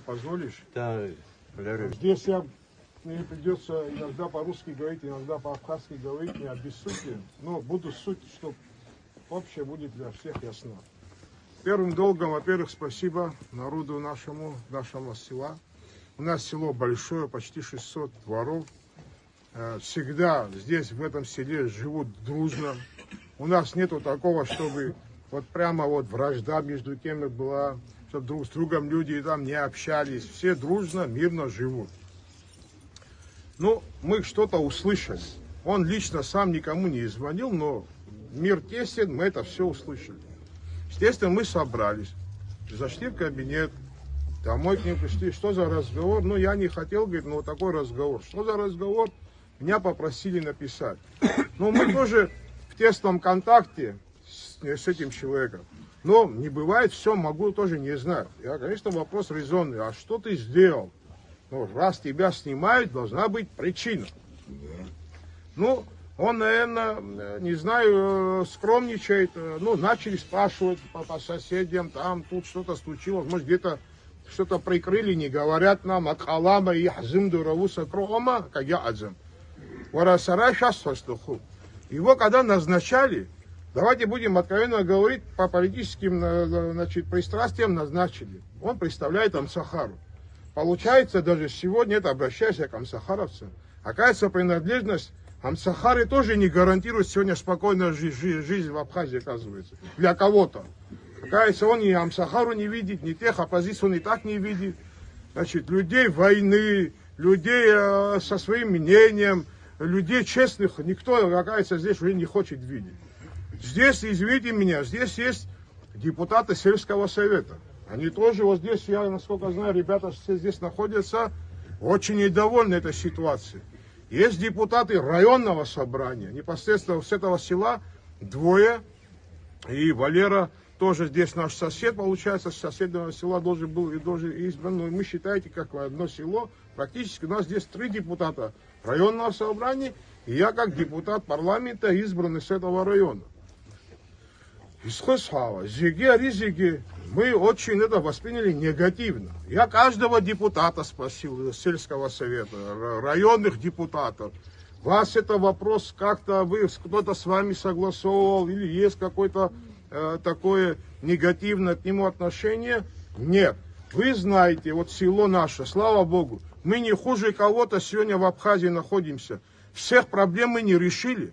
позволишь? Да, Валерий. Здесь мне придется иногда по-русски говорить, иногда по-абхазски говорить, не обессудьте, но буду суть, что общее будет для всех ясно. Первым долгом, во-первых, спасибо народу нашего села. У нас село большое, почти 600 дворов. Всегда здесь, в этом селе, живут дружно. У нас нету такого, чтобы вот прямо вот вражда между кем была, чтобы друг с другом люди там не общались. Все дружно, мирно живут. Ну, мы что-то услышали. Он лично сам никому не звонил, но мир тесен, мы это все услышали. Естественно, мы собрались, зашли в кабинет, домой к ним пришли. Что за разговор? Ну, я не хотел, говорит, но вот такой разговор. Что за разговор? Меня попросили написать. Ну, мы тоже в тесном контакте с этим человеком. Но не бывает все, могу тоже не знать. Я, конечно, вопрос резонный. А что ты сделал? Ну, раз тебя снимают, должна быть причина. Ну, он, наверное, не знаю, скромничает. Ну, начали спрашивать по соседям, там, тут что-то случилось. Может, где-то что-то прикрыли, не говорят нам. Акалама и хазим дуравуса крома, как я адзим. Варасара сейчас фастуху. Его когда назначали, давайте будем откровенно говорить, по политическим, значит, пристрастиям назначили. Он представляет Амсахару. Получается, даже сегодня, это обращаясь к амсахаровцам, оказывается, принадлежность Амсахары тоже не гарантирует сегодня спокойную жизнь в Абхазии, оказывается. Для кого-то. Оказывается, он ни Амсахару не видит, ни тех оппозицию он и так не видит. Значит, людей войны, людей со своим мнением, людей честных, никто, оказывается, здесь уже не хочет видеть. Здесь, извините меня, здесь есть депутаты сельского совета. Они тоже вот здесь, я насколько знаю, ребята все здесь находятся, очень недовольны этой ситуацией. Есть депутаты районного собрания, непосредственно с этого села двое, и Валера тоже здесь наш сосед, получается, с соседнего села должен избран, но мы считаете, как одно село, практически у нас здесь 3 депутата районного собрания, и я как депутат парламента избранный с этого района. Мы очень это восприняли негативно. Я каждого депутата спросил, сельского совета, районных депутатов. Вас это вопрос как-то, кто-то с вами согласовывал, или есть какое-то такое негативное к нему отношение? Нет. Вы знаете, вот село наше, слава Богу, мы не хуже кого-то сегодня в Абхазии находимся. Всех проблем мы не решили.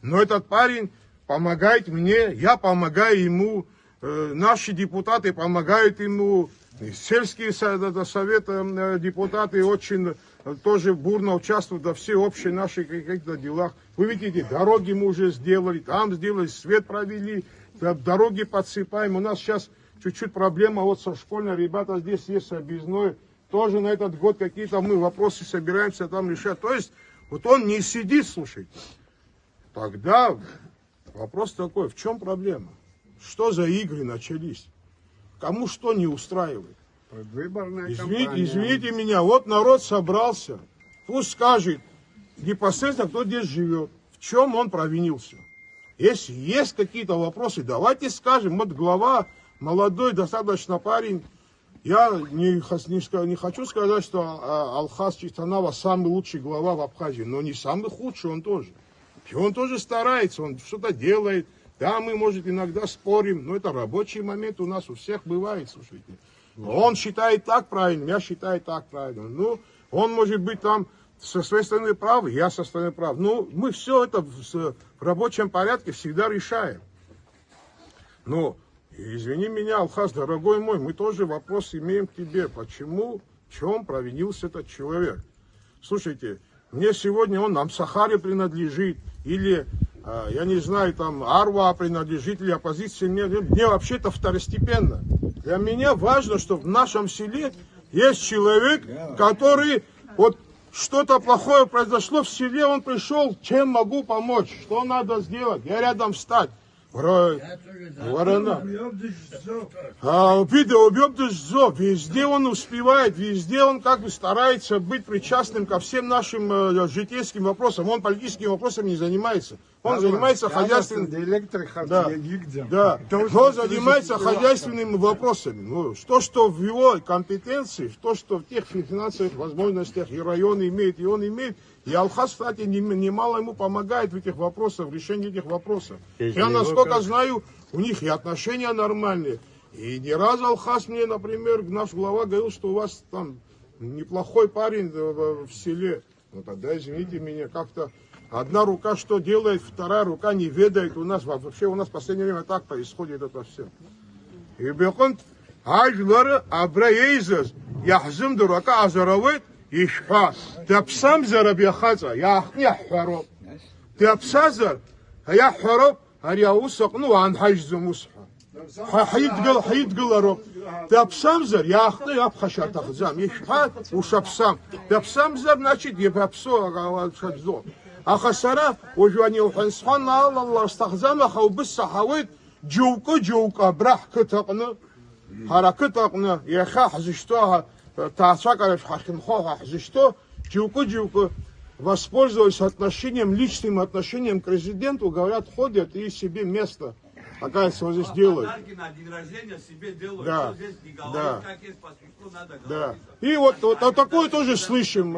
Но этот парень помогает мне, я помогаю ему, наши депутаты помогают ему, сельские советы, депутаты очень тоже бурно участвуют во всеобщих наших каких-то делах. Вы видите, дороги мы уже сделали, там сделали, свет провели, дороги подсыпаем. У нас сейчас чуть-чуть проблема вот со школьной, ребята здесь есть объездной, тоже на этот год какие-то мы вопросы собираемся там решать. То есть вот он не сидит, слушайте. Тогда вопрос такой, в чем проблема? Что за игры начались? Кому что не устраивает? Извините меня, вот народ собрался. Пусть скажет непосредственно, кто здесь живет. В чем он провинился? Если есть какие-то вопросы, давайте скажем. Вот глава, молодой достаточно парень. Я не хочу сказать, что Алхаз Чистанава самый лучший глава в Абхазии. Но не самый худший он тоже. И он тоже старается, он что-то делает. Да, мы, может, иногда спорим, но это рабочий момент у нас у всех бывает, слушайте. Он считает так правильно, я считаю так правильно. Ну, он может быть там со своей стороны прав, я со стороны прав. Ну, мы все это в рабочем порядке всегда решаем. Но, извини меня, Алхаз, дорогой мой, мы тоже вопрос имеем к тебе. Почему, в чем провинился этот человек? Слушайте, мне сегодня он Амсахаре принадлежит, или, я не знаю, там, Арва принадлежит, или оппозиции. Мне вообще это второстепенно. Для меня важно, что в нашем селе есть человек, который, вот, что-то плохое произошло в селе, он пришел, чем могу помочь, что надо сделать, я рядом встать. Везде он успевает, везде он как бы старается быть причастным ко всем нашим житейским вопросам. Он политическими вопросами не занимается. Он занимается хозяйственным... Да. Он занимается хозяйственными вопросами. Ну, что в его компетенции, что в тех финансовых возможностях и район имеет, и он имеет. И Алхаз, кстати, немало ему помогает в этих вопросах, в решении этих вопросов. Я, насколько знаю, у них и отношения нормальные. И не раз Алхаз мне, например, наш глава говорил, что у вас там неплохой парень в селе. Ну тогда, извините меня, как-то одна рука что делает, вторая рука не ведает. У нас вообще в последнее время так происходит это все. И бекон ажлары абраейзас яхзым дурака азаравет ишха. Тапсам зарабьяхаза яхни ахвароб. Тапсазар яхвароб ариаусак ну анхажзум усха. حيتقل روب تابسامزر يا أخي يا بخشة تخزام يشحات وشبسام تابسامزر ناشد يبابسو شبزو أخسرة وجواني وحنسخان الله استخزام أخو بس حويت جوك أبرح كتقنا حركتقنا يا خا حزشتوها تعشقش حكمخوها حزشتو جوك воспользовались отношением, личным отношением к резиденту, говорят, ходят и себе место. Оказывается, вот здесь делают. Подарки на день рождения себе делают. Да. Что здесь не говорят, как есть по святку, надо говорить. И вот такое тоже слышим.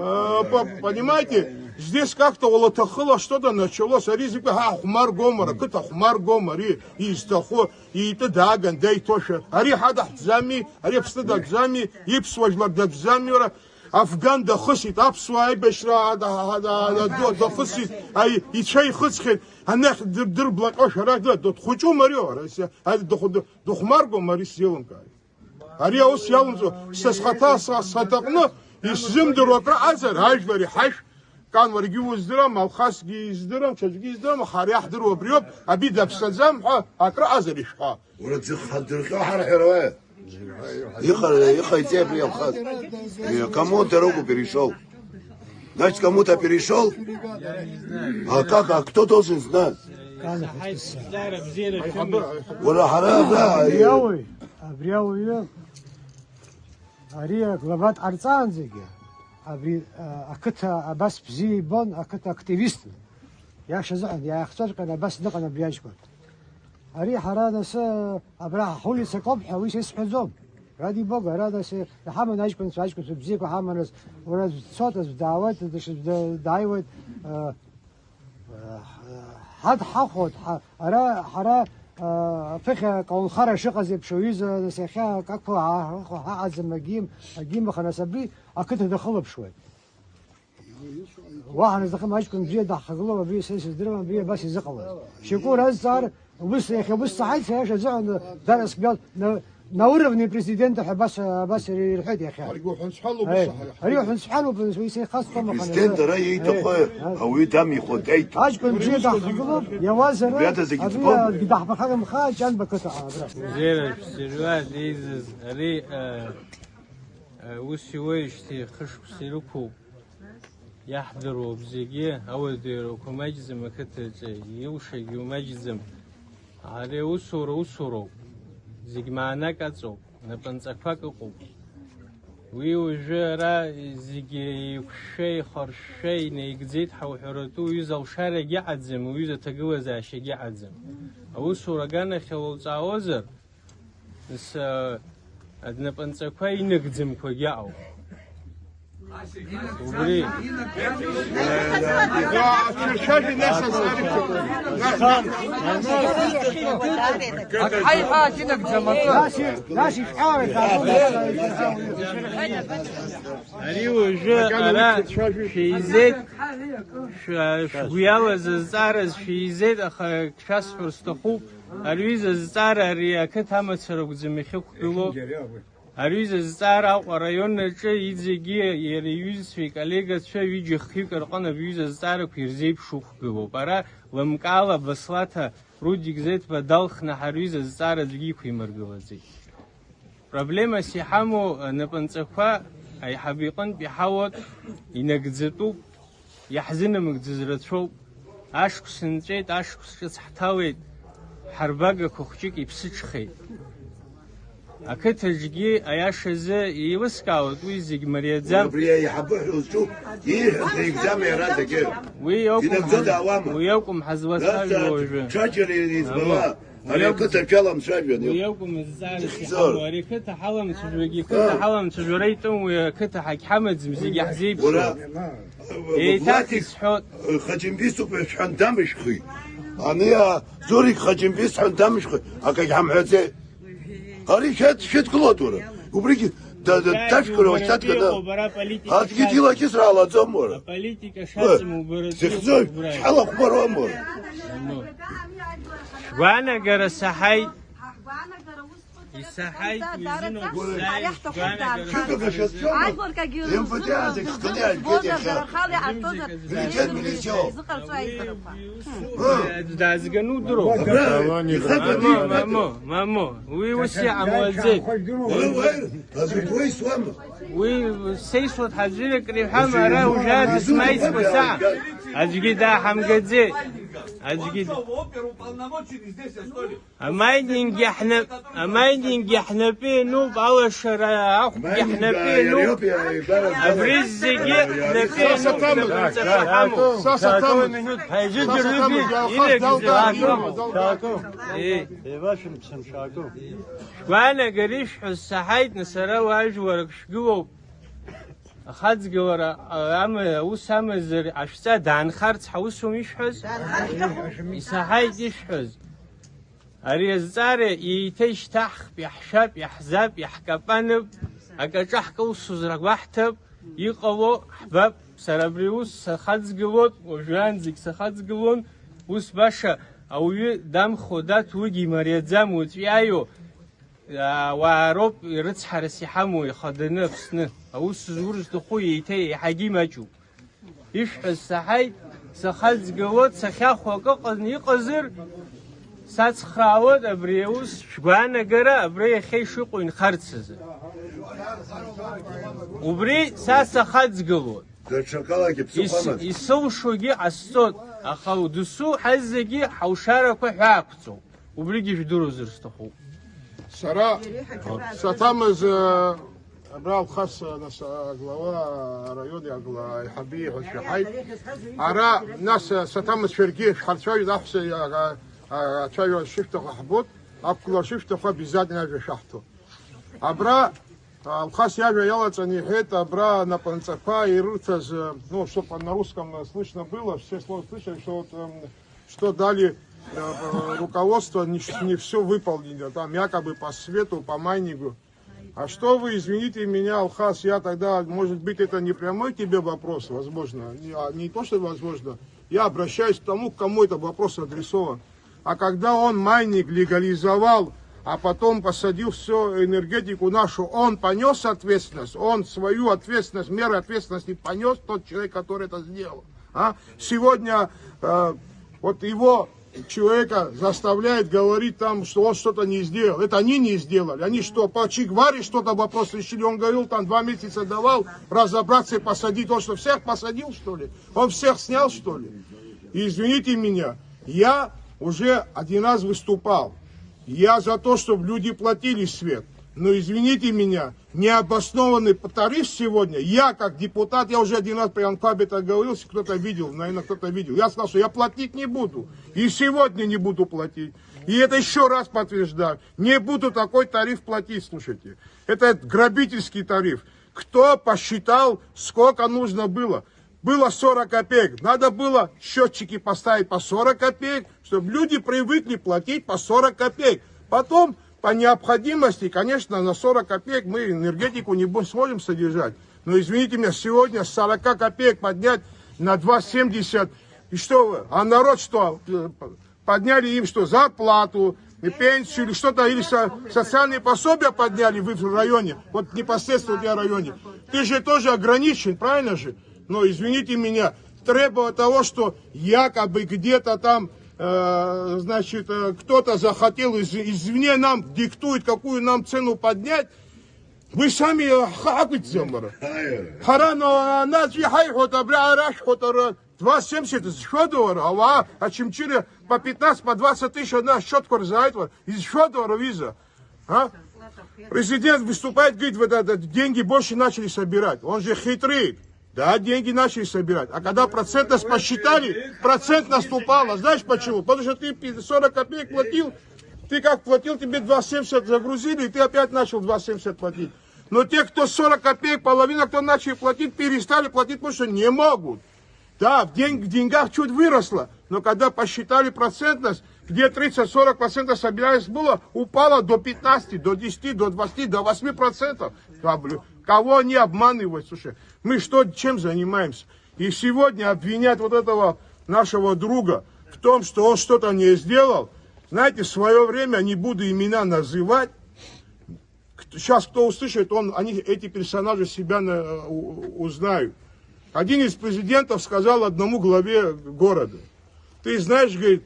Понимаете, здесь как-то волотахыло что-то началось. А ризика хумар гомора, кто хумар гомори, и истахо, и это даган, да и тоша. Ари хада хзами, ари пстада хзами, и псважла хзамира. Афган да хусит, апсуай бешра да хусит, ай и чай хусхит. Анах дырблак ошара да хучу марио, а до хумарго мари сделан кай. Ари ос ялым сасхата сатакно и сизм дурокра азар хажвари хаш кан вари гиуздырам алхас гиздырам чажгиздырам харях дыру бриоп аби дабсазам акра азаришха. ولد خدرك حر حروه Ехай тебе Алхаз. Кому дорогу перешел? Значит, кому-то перешел? А как? А кто должен знать? Абриауи, Ария глават Арцанзиге, акыта абас бзи бон, акыта активист. Я шазан, я хочу, когда абас дакана бьячку. Ари харадаса абра хули сакобха виш исхзом. Ради Бога, радося, хама начкун свачкун бзику хаманас, ураз сотас дават, дайват хад хахот, ара فخ قون خرا شقز بشويز نسخه كاكو عزم اجيم خناسبي اكيد دخل بشوي واحد دخل ما يكون بزيد دخلوا بي سيس درهم بي بس يزقوا شكور هزار وبس يا اخي بس صحيح يا زعما درس قال نورفني بريزيدنت بس الحد يا اخي أريح نسحله أريح نسحله بس خاصة ما بريزيدنت رأي تقول هو دم يخد أيت أشكون بزيد دخلوا يا وزر أبي قدح بخير مخاج جنب قطعة زين سيروات ليز ري وسويشتي خش سيروكو يحضروا بزيجي أول ديرو كمجزم كتجي يوشي يومجزم على وسورو زيج معنا كاتسو نبنسكفاك قو ويوجرا زيج يكشي خرشي نيجزيت حو حرتو يزو شارع يعزم ويزو تجوز عشي يعزم أو صورة جانا خلو تعوزر بس أدنى بنسكفاي نجزم كوجاو وبري أي حاجة نقدم ناشي حاول أريو جا في زيت شويا زارز في زيت أخ كشاس فرستخو أريو زار أريا كتامة سرق زميخو كلو أريز الزارع وريون نجى يزيجي يريوز في كاليجا شوي يجي خيك رقنا بيوز الزارع كيرزيب شوخ جو برا ومقالة بصلاتها رودي جزيت بدلخ نحريز الزارع زيجي في مرجوزي. проблема سيحمو نبنتقفا أي حبيقن بيحاول ينجزتو يحزن مجزرتشو عشق سنجيت عشق سحتاوي حرباجة كوخشيك يبسش خي. Ақыҭаҿгьы аиашазы еилыскаауеит уи зегь мариаӡам. Убри иҳабы ҳәызҿу ииҳәаз наигӡам иара зегьы. Уи ауқәым ҳазлацәажәо уажәы. Ҽаџьара избала, ари ақыҭа шәаламцәажәан. Уи ауқәым зҵаарас иҳамоу. Ари ақыҭа ҳаламцәажәогьы, ақыҭа ҳаламцәажәара итәым, уи ақыҭа ҳагьҳамаӡам, зегьы ҳзеиԥшуп. Еиҭах исҳәот. Хаҷимбиступ шәҳәан дамышәхи. Ани зурик хаҷимбист ҳәан дамышәхи. Акагь ҳамҳәаӡеит. Ари шәедгылоит уара. Убригьы дашәкыроу саткада. Аӡгьы дилакьысра ҟалаӡом уара. Аполитика шаҵам убаратәуп. Зыхьӡои шәҳалахәмаруам уара. Шәгәаанагара саҳаит. Исаҳаит уизыноуп даазгану удыроуп. Мамо, уи ус иҟамлаӡеит. Уи сеисуа ҳаӡәырак риҳәам, ара ужа дысмаицкәа саҳ. Аӡәгьы дааҳамгаӡеит. Амайнинги ҳнапы иануп, алашара ахәгьы ҳнапы иануп, абри зегьы ҳнапы иануп. Шәгәаанагар ишәҳәоз саҳаит, нас ара уажәларак шәгылоуп. Ахаҵгылара ус амазар ашәҵа даанхарц ҳаусум ишәҳәоз? Исаҳаит ишәҳәоз. Ари азҵаара еиҭа ишьҭаҳхп, иаҳшәап, иаҳзап, иаҳкапанып, акаҿы ҳкылсузар агәаҳҭап, иҟало ҳбап. Сара абри ус сахаҵгылоит, уажәраанӡагь сахаҵгылон, ус баша ауаҩы дамхо даҭәугьы имариаӡам, уаҵәиааио ауаа роуп рыцҳарас иҳамоу ихаданы Аԥсны. Аус зур зҭаху еиҭа иаҳагьы имаҷуп. Ишәҳәаз саҳаит, сахаҵгылоит, сахьахәо акы иҟазар, сацхраауеит абри аус шәгәаанагара абри иахьа ишыҟоу инхарц азы. Убри са сахаҵгылоит. Исылшогьы ҟасҵоит, аха досу ҳаз зегьы ҳаушарақәа ҳәаақәҵоуп. Убригьы жәдыруазар сҭахуп. Сара саҭамыз абра Алхас глава район иҳаби шәаҳаит. Ара нас саҭамыз шәаргьы шәҳарцәажәоит, аҳәса ацәажәара шышәҭаху ҳбоит, ақәгылара шышәҭаху обязательно ажәа шәаҳҭо. Абра Алхас иажәа иалаҵаны иҳәеит, абра напынҵақәа ирырҭаз, чтобы на русском слышно было, все слова слышали, что дали руководство не все выполнено, там якобы по свету, по майнингу. А что вы, извините меня, Алхас, я тогда, может быть, это не прямой тебе вопрос, возможно, не то, что возможно, я обращаюсь к тому, к кому этот вопрос адресован. А когда он майнинг легализовал, а потом посадил всю энергетику нашу, он понес ответственность, он свою ответственность, меры ответственности понес, тот человек, который это сделал. Сегодня вот его человека заставляет говорить там, что он что-то не сделал. Это они не сделали. Они что, по Чигваре что-то вопрос решили? Он говорил, там 2 месяца давал разобраться и посадить. Он что, всех посадил, что ли? Он всех снял, что ли? И извините меня, я уже один раз выступал. Я за то, чтобы люди платили свет. Но извините меня, необоснованный тариф сегодня, я как депутат, я уже один раз при Анкабе это говорил, если кто-то видел, наверное, кто-то видел. Я сказал, что я платить не буду. И сегодня не буду платить. И это еще раз подтверждаю. Не буду такой тариф платить, слушайте. Это грабительский тариф. Кто посчитал, сколько нужно было? Было 40 копеек. Надо было счетчики поставить по 40 копеек, чтобы люди привыкли платить по 40 копеек. Потом, по необходимости, конечно, на 40 копеек мы энергетику не сможем содержать. Но извините меня, сегодня с 40 копеек поднять на 2,70. И что вы? А народ что? Подняли им что? Зарплату, пенсию или что-то, или социальные пособия подняли вы в районе, вот непосредственно у тебя в районе. Ты же тоже ограничен, правильно же? Но извините меня, требовать того, что якобы где-то там, значит, кто-то захотел извне нам диктует, какую нам цену поднять, вы сами хапите замара. Харано нас вихайхот, абрараш хотара 2,70 что доллара, а чимчире по 15, по 20 тысяч одна счетку разает, из что доллара виза. Президент выступает, говорит, вот это, деньги больше начали собирать. Он же хитрый. Да, деньги начали собирать. А когда процентность посчитали, процентность упала. Знаешь почему? Потому что ты 40 копеек платил, ты как платил, тебе 2,70 загрузили, и ты опять начал 2,70 платить. Но те, кто 40 копеек, половина, кто начали платить, перестали платить, потому что не могут. Да, в деньгах чуть выросло, но когда посчитали процентность, где 30-40% собирались было, упало до 15, до 10, до 20, до 8%. Кого они обманывают, слушай. Мы чем занимаемся? И сегодня обвинять вот этого нашего друга в том, что он что-то не сделал. Знаете, в свое время, не буду имена называть, сейчас кто услышит, эти персонажи себя узнают. Один из президентов сказал одному главе города: ты знаешь, говорит,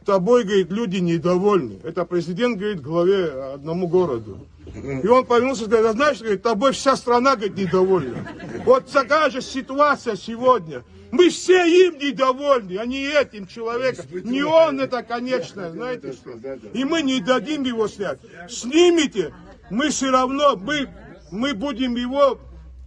тобой, говорит, люди недовольны. Это президент, говорит, главе одному городу. И он повернулся и сказал: знаешь, говорит, тобой вся страна, говорит, недовольна. Вот такая же ситуация сегодня. Мы все им недовольны, а не этим человеком. Не он это конечное, знаете что. И мы не дадим его снять. Снимите, мы все равно, мы будем его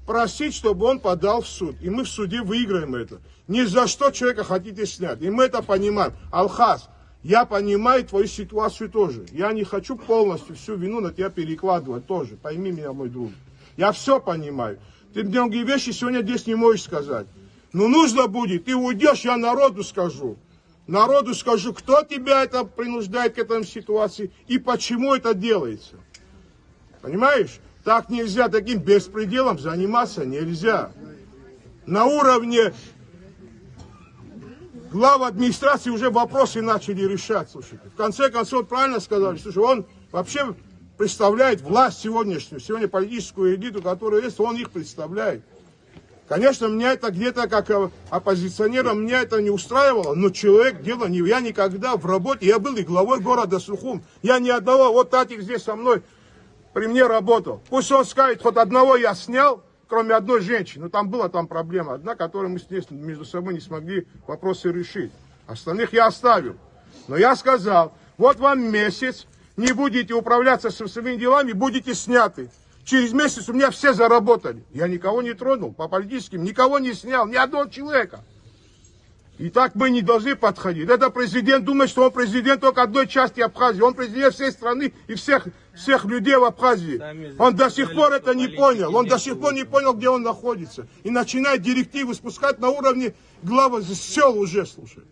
просить, чтобы он подал в суд. И мы в суде выиграем это. Ни за что человека хотите снять. И мы это понимаем. Алхаз, я понимаю твою ситуацию тоже. Я не хочу полностью всю вину на тебя перекладывать тоже. Пойми меня, мой друг. Я все понимаю. Ты многие вещи сегодня здесь не можешь сказать. Но нужно будет, ты уйдешь, я народу скажу. Народу скажу, кто тебя это принуждает к этой ситуации и почему это делается. Понимаешь? Так нельзя, таким беспределом заниматься нельзя. На уровне глав администрации уже вопросы начали решать, слушайте. В конце концов, правильно сказали, слушай, он вообще представляет власть сегодняшнюю, сегодня политическую элиту, которая есть, он их представляет. Конечно, меня это где-то, как оппозиционера, меня это не устраивало, но человек дело не... Я никогда в работе, я был и главой города Сухум, я ни одного, вот Татик здесь со мной при мне работал. Пусть он скажет, хоть одного я снял, кроме одной женщины. Но там была проблема одна, которую мы здесь между собой не смогли вопросы решить. Остальных я оставил. Но я сказал, вот вам месяц, не будете управляться со своими делами, будете сняты. Через месяц у меня все заработали. Я никого не тронул, по политическим, никого не снял, ни одного человека. И так мы не должны подходить. Это президент думает, что он президент только одной части Абхазии. Он президент всей страны и всех людей в Абхазии. Он до сих пор это не понял. Он до сих пор не понял, где он находится. И начинает директивы спускать на уровне главы сел уже, слушай.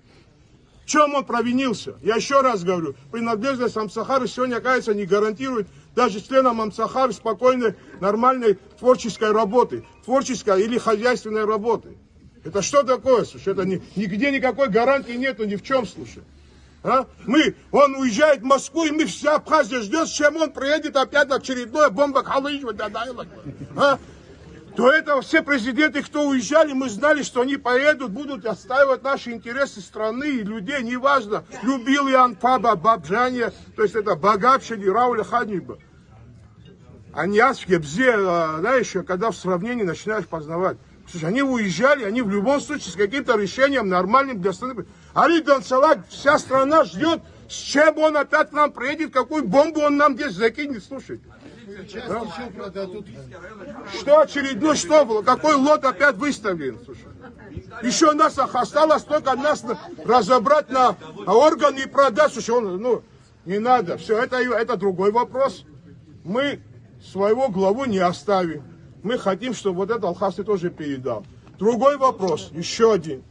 В чем он провинился? Я еще раз говорю, принадлежность Амсахара сегодня, оказывается, не гарантирует даже членам Амсахара спокойной, нормальной творческой работы. Творческой или хозяйственной работы. Это что такое, слушай? Это нигде никакой гарантии нету, ни в чем, слушай. А? Он уезжает в Москву, и мы вся Абхазия ждет, с чем он приедет опять очередное бомба Халыч. А? До этого все президенты, кто уезжали, мы знали, что они поедут, будут отстаивать наши интересы страны и людей, неважно, любил ли Анпаба, Бабжане, то есть это Багапшини, Рауля Хадниба. Аньяс, Гебзе, знаешь, когда в сравнении начинаешь познавать. Слушай, они уезжали, они в любом случае с каким-то решением нормальным для страны. Али Донцалак, вся страна ждет, с чем он опять к нам приедет, какую бомбу он нам здесь закинет, слушай. Да? Что очередной, что было, какой лот опять выставлен, слушай. Еще нас осталось только нас разобрать на органы и продать, слушай, не надо, все, это другой вопрос. Мы своего главу не оставим. Мы хотим, чтобы вот это Алхаз тоже передал. Другой вопрос, еще один.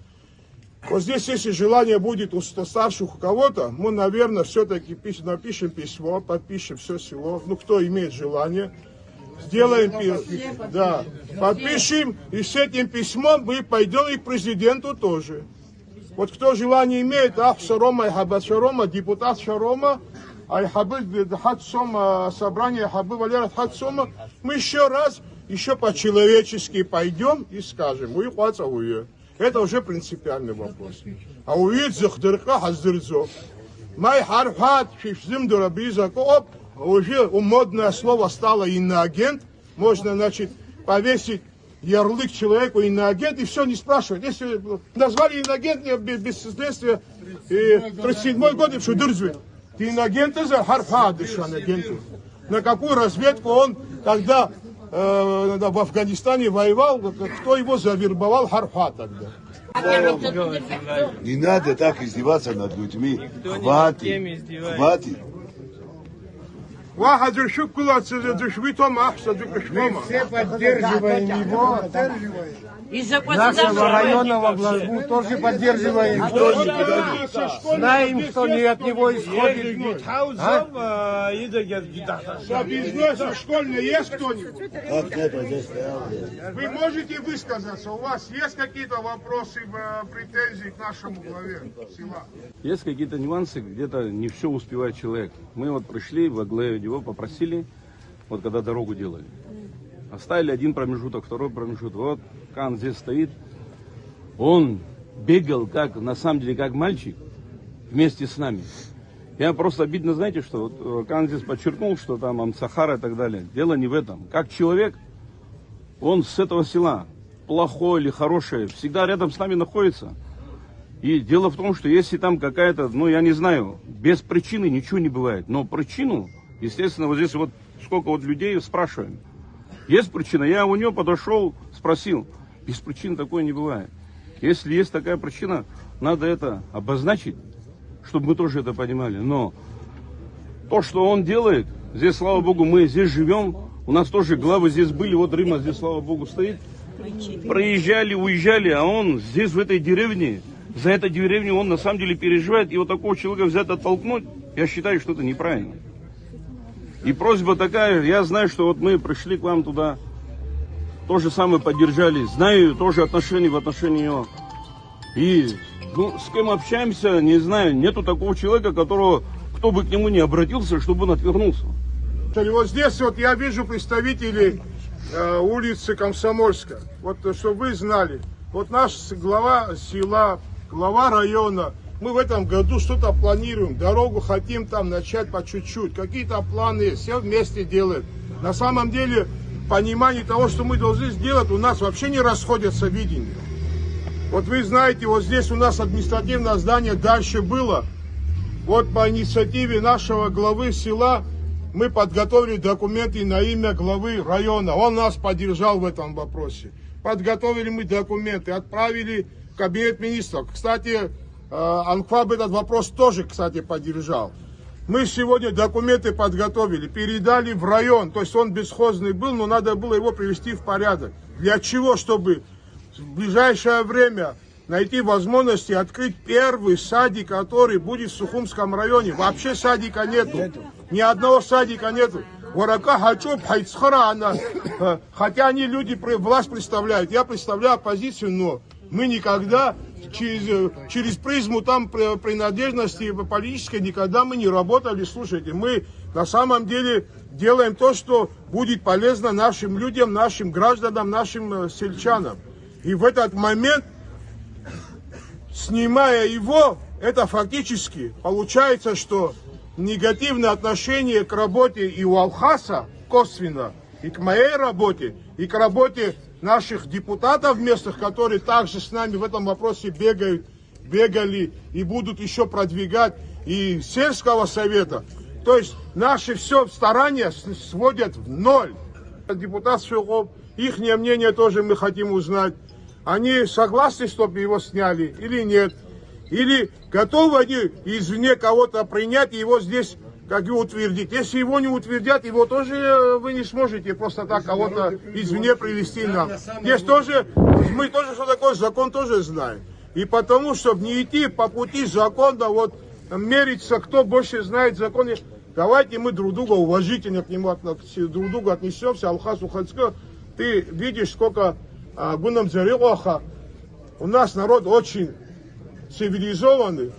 Вот здесь, если желание будет у старших у кого-то, мы, наверное, все-таки напишем письмо, подпишем все село. Кто имеет желание, сделаем письмо. Да, подпишем, и с этим письмом мы пойдем и к президенту тоже. Вот кто желание имеет, Шарома и Хаббат Шарома, депутат Шарома, Айхабы Хатсома, собрание Айхабы Валера Хатсома, мы еще по-человечески пойдем и скажем, это уже принципиальный вопрос. А увидеть захдырка хаздырзо. Май харфат фишзим дурабизако, уже модное слово стало иноагент. Можно, значит, повесить ярлык человеку иноагент и все не спрашивать. Если назвали иноагент без следствия, 37-й год, что дырзвит. Ты иноагент за харфат, дышан агенту. на какую разведку он тогда в Афганистане воевал, кто его завербовал, Харфа тогда. Не надо так издеваться над людьми. Хватит. Хватит. Все поддерживаем его. Нашего районного главу тоже поддерживаем. Знаем, что не от него исходит. Школьный есть кто-нибудь? Вы можете высказаться? У вас есть какие-то вопросы, претензии к нашему главе села? Есть какие-то нюансы, где-то не все успевает человек. Мы вот пришли во главе его, попросили, вот когда дорогу делали. Оставили один промежуток, второй промежуток. Вот Кан здесь стоит. Он бегал, как на самом деле, как мальчик, вместе с нами. Я просто обидно, знаете, что вот Кан здесь подчеркнул, что там Амсахара и так далее. Дело не в этом. Как человек, он с этого села, плохой или хороший, всегда рядом с нами находится. И дело в том, что если там какая-то, ну я не знаю, без причины ничего не бывает. Но причину, естественно, вот здесь вот сколько вот людей спрашиваем. Есть причина, я у него подошел, спросил. Без причин такое не бывает. Если есть такая причина, надо это обозначить, чтобы мы тоже это понимали. Но то, что он делает, здесь, слава Богу, мы здесь живем. У нас тоже главы здесь были, вот Рима здесь, слава Богу, стоит. Проезжали, уезжали, а он здесь, в этой деревне, за эту деревню он на самом деле переживает. И вот такого человека взять, оттолкнуть, я считаю, что это неправильно. И просьба такая, я знаю, что вот мы пришли к вам туда, то же самое поддержали, знаю тоже отношения в отношении него. И ну, с кем общаемся, не знаю, нету такого человека, которого, кто бы к нему не обратился, чтобы он отвернулся. Вот здесь вот я вижу представителей улицы Комсомольска. Вот чтобы вы знали, вот наш глава села, глава района, мы в этом году что-то планируем, дорогу хотим там начать по чуть-чуть, какие-то планы, все вместе делаем. На самом деле, понимание того, что мы должны сделать, у нас вообще не расходятся видения. Вот вы знаете, вот здесь у нас административное здание дальше было. Вот по инициативе нашего главы села мы подготовили документы на имя главы района. Он нас поддержал в этом вопросе. Подготовили мы документы, отправили в кабинет министров. Кстати, Анкваб этот вопрос тоже, кстати, поддержал. Мы сегодня документы подготовили, передали в район. То есть он бесхозный был, но надо было его привести в порядок. Для чего? Чтобы в ближайшее время найти возможности открыть первый садик, который будет в Сухумском районе. Вообще садика нету. Ни одного садика нету. Хотя они люди власть представляют. Я представляю оппозицию, но мы никогда через призму там принадлежности политической никогда мы не работали. Слушайте, мы на самом деле делаем то, что будет полезно нашим людям, нашим гражданам, нашим сельчанам. И в этот момент, снимая его, это фактически получается, что негативное отношение к работе и у Алхаса косвенно, и к моей работе, и к работе наших депутатов местных, которые также с нами в этом вопросе бегали и будут еще продвигать, и сельского совета. То есть наши все старания сводят в ноль. Депутат Шухов, их мнение тоже мы хотим узнать. Они согласны, чтобы его сняли или нет? Или готовы они извне кого-то принять и его здесь как и утвердить? Если его не утвердят, его тоже вы не сможете просто так кого-то извне привести нам. Здесь тоже, мы тоже, что такое закон, тоже знаем. И потому, чтобы не идти по пути закона, вот мериться, кто больше знает закон, давайте мы друг друга уважительно к нему друг другу отнесемся. Алхас Ухацка, ты видишь, сколько гунам зарилоха. У нас народ очень цивилизованный.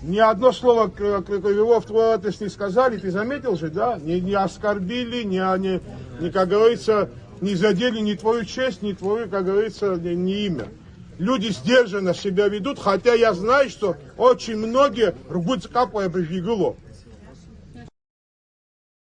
Ни одно слово его в твой адрес не сказали, ты заметил же, да? Не оскорбили, не, как говорится, не задели ни твою честь, ни твою, как говорится, ни имя. Люди сдержанно себя ведут, хотя я знаю, что очень многие рвут капая брежигуло.